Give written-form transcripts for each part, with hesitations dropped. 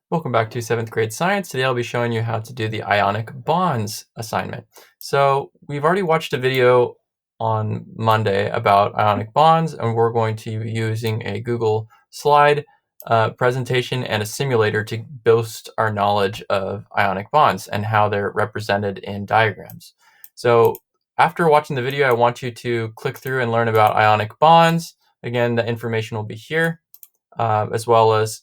Welcome back to 7th grade science. Today I'll be showing you how to do the ionic bonds assignment. So we've already watched a video on Monday about ionic bonds, and we're going to be using a Google slide presentation and a simulator to boost our knowledge of ionic bonds and how they're represented in diagrams. So after watching the video, I want you to click through and learn about ionic bonds. Again, the information will be here, as well as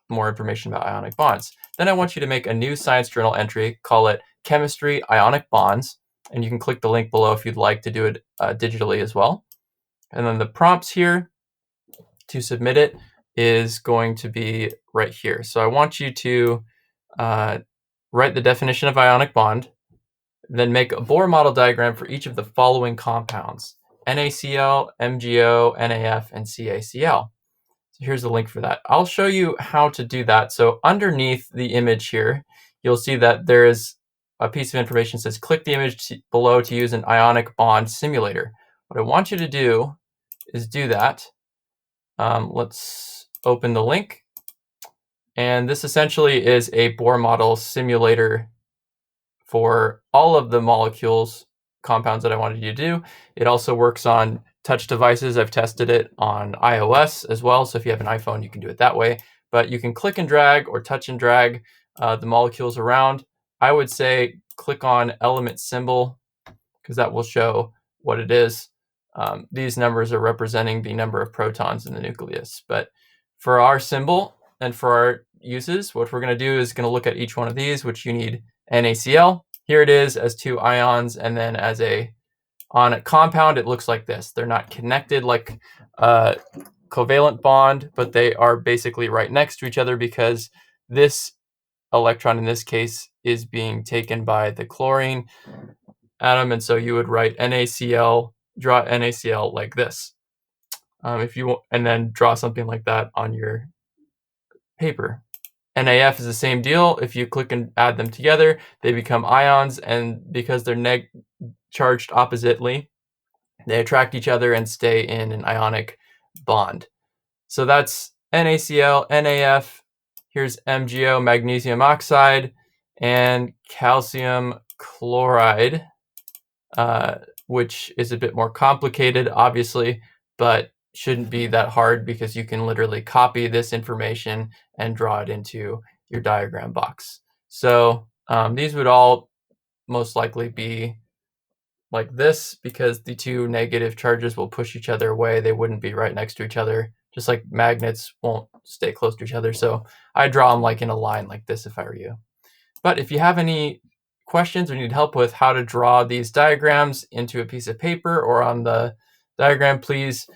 more information about ionic bonds. Then I want you to make a new science journal entry, call it Chemistry Ionic Bonds, and you can click the link below if you'd like to do it digitally as well. And then the prompts here to submit it is going to be right here. So I want you to write the definition of ionic bond, then make a Bohr model diagram for each of the following compounds: NaCl, MgO, NaF, and CaCl. Here's the link for that. I'll show you how to do that. So underneath the image here, you'll see that there is a piece of information that says click the image below to use an ionic bond simulator. What I want you to do is do that. Let's open the link. And this essentially is a Bohr model simulator for all of the molecules, compounds that I wanted you to do. It also works on touch devices. I've tested it on iOS as well. So if you have an iPhone, you can do it that way. But you can click and drag or touch and drag the molecules around. I would say click on element symbol because that will show what it is. These numbers are representing the number of protons in the nucleus. But for our symbol and for our uses, what we're going to do is going to look at each one of these, which you need NaCl. Here it is as two ions, and then on a compound, it looks like this. They're not connected like a covalent bond, but they are basically right next to each other because this electron in this case is being taken by the chlorine atom, and so you would write NaCl, draw NaCl like this. If you want, and then draw something like that on your paper. NaF is the same deal. If you click and add them together, they become ions, and because they're charged oppositely, they attract each other and stay in an ionic bond. So that's NaCl, NaF, here's MgO, magnesium oxide, and calcium chloride, which is a bit more complicated, obviously, but shouldn't be that hard because you can literally copy this information and draw it into your diagram box. So these would all most likely be like this because the two negative charges will push each other away. They wouldn't be right next to each other, just like magnets won't stay close to each other. So I draw them like in a line like this if I were you. But if you have any questions or need help with how to draw these diagrams into a piece of paper or on the diagram, please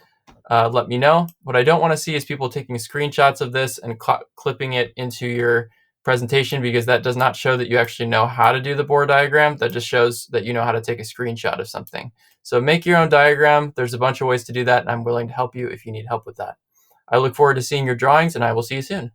let me know. What I don't want to see is people taking screenshots of this and clipping it into your presentation, because that does not show that you actually know how to do the Bohr diagram. That just shows that you know how to take a screenshot of something. So make your own diagram. There's a bunch of ways to do that, and I'm willing to help you if you need help with that. I look forward to seeing your drawings, and I will see you soon.